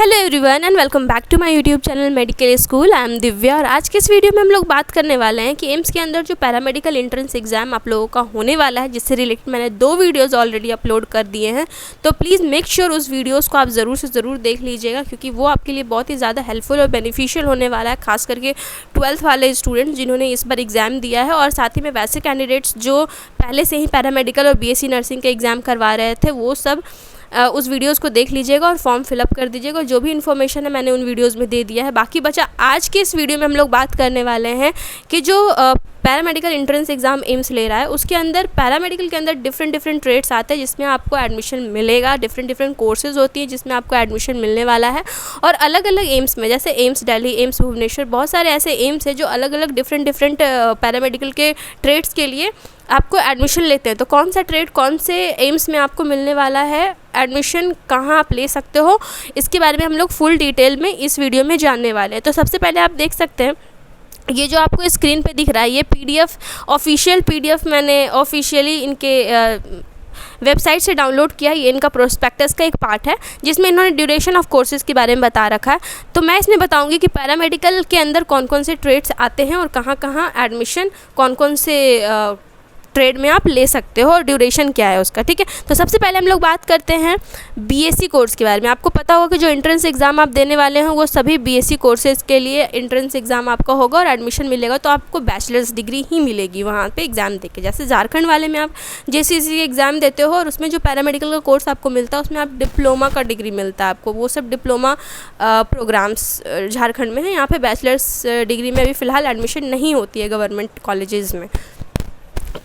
Hello everyone and welcome back to my YouTube channel medical school. I am Divya और आज के इस video में हम लोग बात करने वाले हैं कि एम्स के अंदर जो पैरामेडिकल एंट्रेंस एग्जाम आप लोगों का होने वाला है, जिससे रिलेटेड मैंने 2 वीडियोस ऑलरेडी अपलोड कर दिए हैं। तो प्लीज़ मेक श्योर उस वीडियोस को आप ज़रूर से ज़रूर देख लीजिएगा, क्योंकि वो आपके लिए बहुत ही ज़्यादा हेल्पफुल और बेनिफिशियल होने वाला है, खास करके 12th वाले स्टूडेंट्स जिन्होंने इस बार एग्ज़ाम दिया है, और साथ ही में वैसे कैंडिडेट्स जो पहले से ही पैरामेडिकल और बीएससी नर्सिंग के एग्ज़ाम करवा रहे थे, वो सब उस वीडियोस को देख लीजिएगा और फॉर्म फिलअप कर दीजिएगा। जो भी इन्फॉर्मेशन है मैंने उन वीडियोस में दे दिया है। बाकी बचा आज के इस वीडियो में हम लोग बात करने वाले हैं कि जो पैरामेडिकल एंट्रेंस एग्ज़ाम एम्स ले रहा है, उसके अंदर पैरामेडिकल के अंदर डिफरेंट ट्रेड्स आते हैं जिसमें आपको एडमिशन मिलेगा। डिफरेंट कोर्सेज होती हैं जिसमें आपको एडमिशन मिलने वाला है। और अलग अलग एम्स में, जैसे एम्स दिल्ली, एम्स भुवनेश्वर, बहुत सारे ऐसे एम्स हैं जो अलग अलग डिफरेंट पैरामेडिकल के ट्रेड्स के लिए आपको एडमिशन लेते हैं। तो कौन सा ट्रेड कौन से एम्स में आपको मिलने वाला है, एडमिशन कहाँ आप ले सकते हो, इसके बारे में हम लोग फुल डिटेल में इस वीडियो में जानने वाले हैं। तो सबसे पहले आप देख सकते हैं, ये जो आपको स्क्रीन पे दिख रहा है, ये पीडीएफ ऑफिशियल पीडीएफ मैंने ऑफिशियली इनके वेबसाइट से डाउनलोड किया है। ये इनका प्रोस्पेक्टस का एक पार्ट है जिसमें इन्होंने ड्यूरेशन ऑफ कोर्सेज़ के बारे में बता रखा है। तो मैं इसमें बताऊंगी कि पैरामेडिकल के अंदर कौन कौन से ट्रेड्स आते हैं और कहाँ कहाँ एडमिशन कौन कौन से ट्रेड में आप ले सकते हो और ड्यूरेशन क्या है उसका, ठीक है। तो सबसे पहले हम लोग बात करते हैं बीएससी कोर्स के बारे में। आपको पता होगा कि जो एंट्रेंस एग्ज़ाम आप देने वाले हैं वो सभी बीएससी कोर्सेज़ के लिए एंट्रेंस एग्ज़ाम आपका होगा और एडमिशन मिलेगा, तो आपको बैचलर्स डिग्री ही मिलेगी वहाँ पे एग्ज़ाम देके। जैसे झारखंड वाले में आप जेसीसी एग्ज़ाम देते हो और उसमें जो पैरामेडिकल का कोर्स आपको मिलता है उसमें आप डिप्लोमा का डिग्री मिलता है आपको, वो सब डिप्लोमा प्रोग्राम्स झारखंड में है। यहाँ पर बैचलर्स डिग्री में अभी फ़िलहाल एडमिशन नहीं होती है गवर्नमेंट कॉलेजेस में।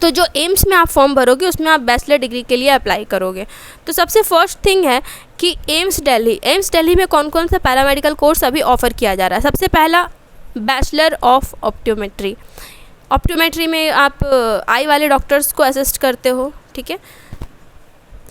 तो जो एम्स में आप फॉर्म भरोगे उसमें आप बैचलर डिग्री के लिए अप्लाई करोगे। तो सबसे फर्स्ट थिंग है कि एम्स दिल्ली में कौन कौन सा पैरामेडिकल कोर्स अभी ऑफ़र किया जा रहा है। सबसे पहला बैचलर ऑफ ऑप्टोमेट्री में आप आई वाले डॉक्टर्स को असिस्ट करते हो, ठीक है।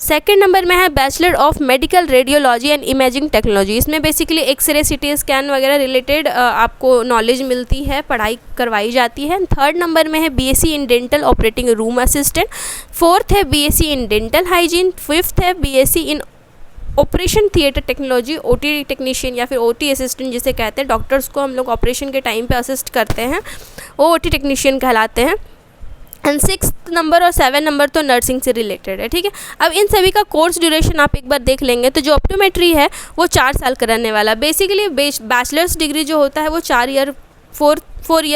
सेकेंड नंबर में है bachelor of medical radiology and imaging technology. इसमें बेसिकली एक्सरे, सीटी स्कैन वगैरह रिलेटेड आपको नॉलेज मिलती है, पढ़ाई करवाई जाती है। थर्ड नंबर में है BSc in dental operating room assistant. Fourth है BSc in dental hygiene. Fifth है BSc in operation theatre technology, OT technician या फिर ओटी असिस्टेंट जिसे कहते हैं। डॉक्टर्स को हम लोग ऑपरेशन के टाइम पे असिस्ट करते हैं, वो ओटी टेक्नीशियन कहलाते हैं। एंड 6th नंबर और 7 नंबर तो नर्सिंग से रिलेटेड है, ठीक है। अब इन सभी का कोर्स ड्यूरेशन आप एक बार देख लेंगे तो जो ऑप्टोमेट्री है वो 4 साल का रहने वाला। बेसिकली बैचलर्स डिग्री जो होता है वो 4 ईयर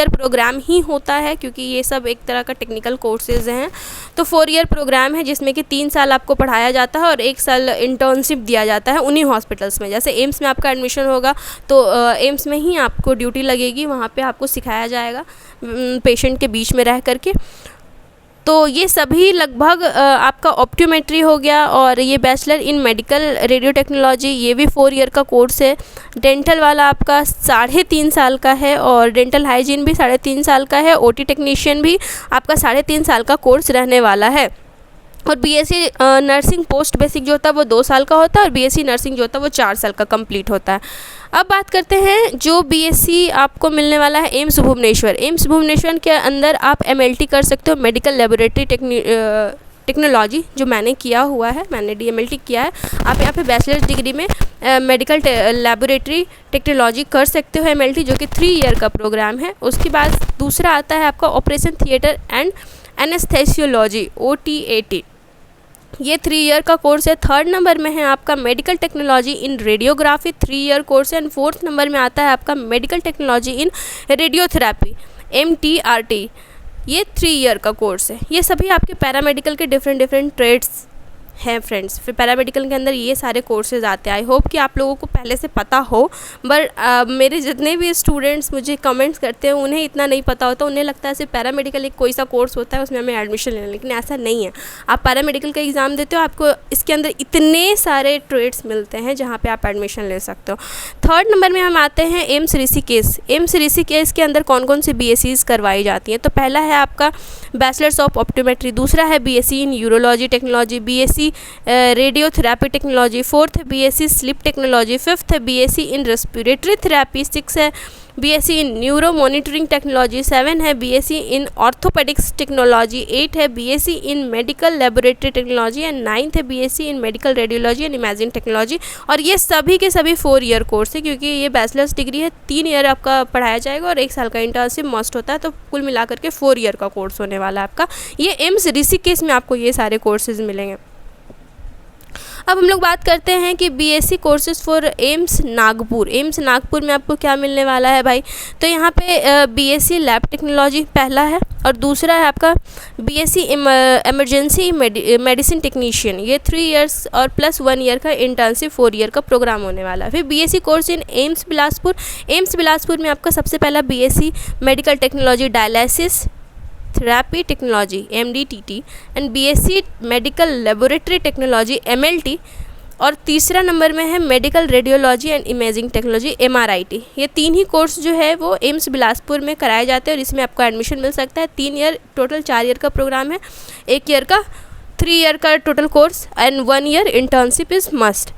प्रोग्राम ही होता है, क्योंकि ये सब एक तरह का टेक्निकल कोर्सेज़ हैं। तो 4 ईयर प्रोग्राम है जिसमें कि 3 साल आपको पढ़ाया जाता है और 1 साल इंटर्नशिप दिया जाता है उन्हीं हॉस्पिटल्स में। जैसे एम्स में आपका एडमिशन होगा तो एम्स में ही आपको ड्यूटी लगेगी, वहाँ पे आपको सिखाया जाएगा पेशेंट के बीच में रह करके। तो ये सभी लगभग आपका ऑप्टोमेट्री हो गया, और ये bachelor in medical radio technology, ये भी 4 ईयर का कोर्स है। डेंटल वाला आपका 3.5 साल का है और डेंटल हाइजीन भी 3.5 साल का है। ओटी टेक्नीशियन भी आपका 3.5 साल का कोर्स रहने वाला है। और बीएससी नर्सिंग पोस्ट बेसिक जो होता है वो 2 साल का होता है और बीएससी नर्सिंग जो होता है वो 4 साल का कंप्लीट होता है। अब बात करते हैं जो बीएससी आपको मिलने वाला है एम्स भुवनेश्वर। एम्स भुवनेश्वर के अंदर आप एमएलटी कर सकते हो, मेडिकल लेबोरेटरी टेक्नोलॉजी, जो मैंने किया हुआ है, मैंने डीएमएलटी किया है। आप यहाँ पे बैचलर्स डिग्री में मेडिकल लेबोरेटरी टेक्नोलॉजी कर सकते हो एमएलटी, जो कि 3 ईयर का प्रोग्राम है। उसके बाद दूसरा आता है आपका operation theatre and anaesthesiology, OTAT, ये 3 ईयर का कोर्स है। थर्ड नंबर में है आपका medical technology in radiography, 3 year course है। एंड फोर्थ नंबर में आता है आपका मेडिकल टेक्नोलॉजी इन रेडियोथेरापी, MTRT, ये 3 ईयर का कोर्स है। ये सभी आपके पैरामेडिकल के डिफरेंट ट्रेड्स हैं फ्रेंड्स। फिर पैरामेडिकल के अंदर ये सारे कोर्सेज आते हैं। आई होप कि आप लोगों को पहले से पता हो, बट मेरे जितने भी स्टूडेंट्स मुझे कमेंट्स करते हैं उन्हें इतना नहीं पता होता। उन्हें लगता है सिर्फ पैरामेडिकल एक कोई सा कोर्स होता है, उसमें हमें एडमिशन लेना, लेकिन ऐसा नहीं है। आप पैरामेडिकल का एग्ज़ाम देते हो, आपको इसके अंदर इतने सारे ट्रेड्स मिलते हैं जहाँ पर आप एडमिशन ले सकते हो। थर्ड नंबर में हम आते हैं एम्स ऋषिकेश। एम्स ऋषिकेश के अंदर कौन कौन सी बीएससीज करवाई जाती हैं। तो पहला है आपका बैचलर्स ऑफ ऑप्टोमेट्री, दूसरा है बीएससी इन urology technology, BSc radiotherapy technology, fourth है बीएससी स्लीप टेक्नोलॉजी, फिफ्थ है बीएससी इन रेस्पिरेटरी थेरापी, 6 है बीएससी इन न्यूरो मॉनिटरिंग टेक्नोलॉजी, 7 है बीएससी इन ऑर्थोपेडिक्स टेक्नोलॉजी, 8 है BSc in medical laboratory technology and 9th है BSc in medical radiology and imaging technology. और ये सभी के सभी 4 ईयर कोर्स है, क्योंकि ये बैचलर्स डिग्री है, 3 ईयर आपका पढ़ाया जाएगा और 1 साल का इंटर्नशिप मस्ट होता है, तो कुल मिलाकर के 4 ईयर का कोर्स होने वाला है आपका। ये एम्स ऋषिकेश में आपको ये सारे कोर्सेज मिलेंगे। अब हम लोग बात करते हैं कि BSc courses for AIIMS Nagpur. AIIMS Nagpur में आपको क्या मिलने वाला है भाई, तो यहाँ पे बीएससी लैब टेक्नोलॉजी पहला है और दूसरा है आपका बीएससी इमरजेंसी मेडिसिन टेक्नीशियन, ये 3 इयर्स और प्लस 1 ईयर का इंटर्नशिप 4 ईयर का प्रोग्राम होने वाला है। फिर BSc course in AIIMS Bilaspur. AIIMS Bilaspur में आपका सबसे पहला BSc medical technology dialysis therapy technology MDTT and BSc medical laboratory technology MLT, और तीसरा नंबर में है medical radiology and imaging technology MRIT। ये 3 ही कोर्स जो है वो एम्स बिलासपुर में कराए जाते हैं और इसमें आपको एडमिशन मिल सकता है। 3 ईयर टोटल 4 ईयर का प्रोग्राम है, 1 ईयर का 3 ईयर का total course and 1 year internship is must.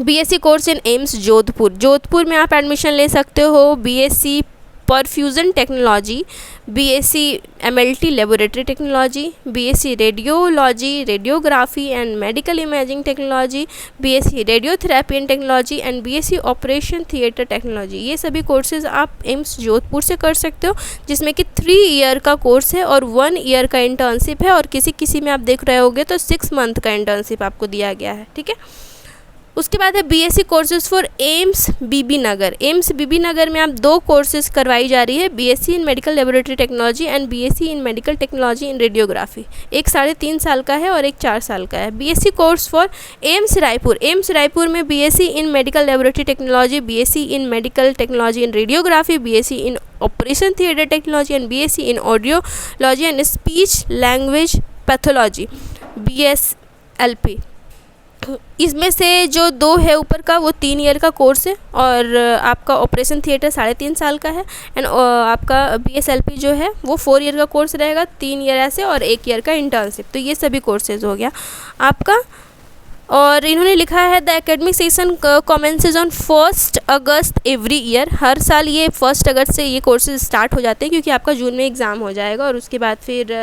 BSc course in AIIMS Jodhpur. Jodhpur में आप एडमिशन ले सकते हो BSc perfusion technology, BSc MLT laboratory technology, BSc radiology radiography and medical imaging technology, BSc radiotherapy and technology and BSc operation theatre technology. ये सभी courses आप AIIMS Jodhpur से कर सकते हो, जिसमें कि 3 ईयर का कोर्स है और 1 ईयर का इंटर्नशिप है, और किसी में आप देख रहे होगे तो 6 मंथ का इंटर्नशिप आपको दिया गया है, ठीक है। उसके बाद है BSc courses for AIIMS Bibinagar. AIIMS Bibinagar में आप 2 कोर्सेज करवाई जा रही है, BSc in medical laboratory technology and BSc in medical technology in radiography. एक 3.5 साल का है और एक 4 साल का है। BSc course for AIIMS Raipur. AIIMS Raipur में BSc in medical laboratory technology, BSc in medical technology in radiography, BSc in operation theatre technology and BSc in audiology and speech language pathology BSLP। इसमें से जो 2 है ऊपर का वो 3 ईयर का कोर्स है, और आपका ऑपरेशन थिएटर 3.5 साल का है, एंड आपका BSLP जो है वो 4 ईयर का कोर्स रहेगा, 3 ईयर ऐसे और 1 ईयर का इंटर्नशिप। तो ये सभी कोर्सेज हो गया आपका। और इन्होंने लिखा है the academic session commences on 1 August every year. हर साल ये 1 अगस्त से ये कोर्सेज स्टार्ट हो जाते हैं, क्योंकि आपका जून में एग्ज़ाम हो जाएगा और उसके बाद फिर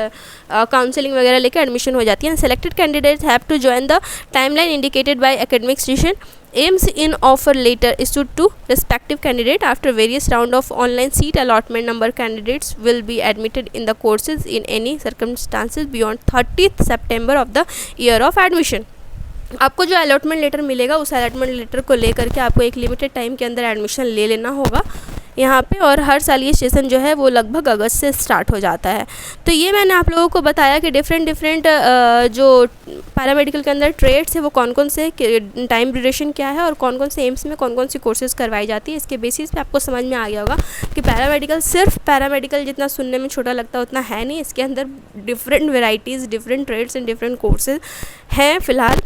काउंसलिंग वगैरह लेकर एडमिशन हो जाती है। Selected candidates have to join the timeline indicated by academic session. Aims in offer letter issued to respective candidate after various round of online seat allotment. Number candidates will be admitted in the courses in any circumstances beyond 30th September of the year of admission. आपको जो allotment letter मिलेगा उस allotment letter को लेकर के आपको एक limited time के अंदर एडमिशन ले लेना होगा यहाँ पे, और हर साल ये सेशन जो है वो लगभग अगस्त से स्टार्ट हो जाता है। तो ये मैंने आप लोगों को बताया कि डिफरेंट जो पैरामेडिकल के अंदर ट्रेड्स है वो कौन कौन से, टाइम ड्यूरेशन क्या है और कौन कौन से एम्स में कौन कौन सी कोर्सेज करवाई जाती है। इसके बेसिस पे आपको समझ में आ गया होगा कि पैरामेडिकल सिर्फ पैरामेडिकल जितना सुनने में छोटा लगता है उतना है नहीं, इसके अंदर different varieties, different trades and different courses हैं फ़िलहाल।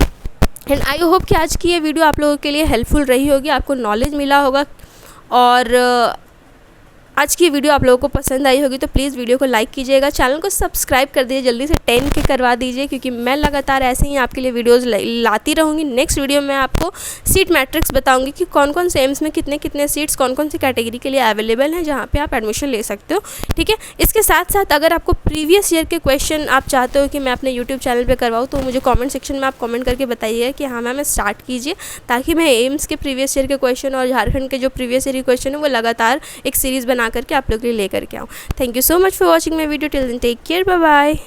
एंड आई होप कि आज की ये वीडियो आप लोगों के लिए हेल्पफुल रही होगी, आपको नॉलेज मिला होगा, और आज की वीडियो आप लोगों को पसंद आई होगी तो प्लीज़ वीडियो को लाइक कीजिएगा, चैनल को सब्सक्राइब कर दीजिए, जल्दी से 10K करवा दीजिए, क्योंकि मैं लगातार ऐसे ही आपके लिए वीडियोस लाती रहूँगी। नेक्स्ट वीडियो में आपको सीट मैट्रिक्स बताऊँगी कि कौन कौन से एम्स में कितने सीट्स कौन कौन सी कैटेगरी के लिए अवेलेबल हैं जहाँ पे आप एडमिशन ले सकते हो, ठीक है। इसके साथ साथ अगर आपको प्रीवियस ईयर के क्वेश्चन आप चाहते हो कि मैं अपने यूट्यूब चैनल पर करवाऊँ तो मुझे कॉमेंट सेक्शन में आप कॉमेंट करके बताइए कि हाँ मैम स्टार्ट कीजिए, ताकि मैं एम्स के प्रीवियस ईयर के क्वेश्चन और झारखंड के जो प्रीवियस ईयर के क्वेश्चन है वो लगातार एक सीरीज़ बना करके आप लोग के लिए लेकर के आऊँ। Thank you so much for watching my video, till then take care, bye bye.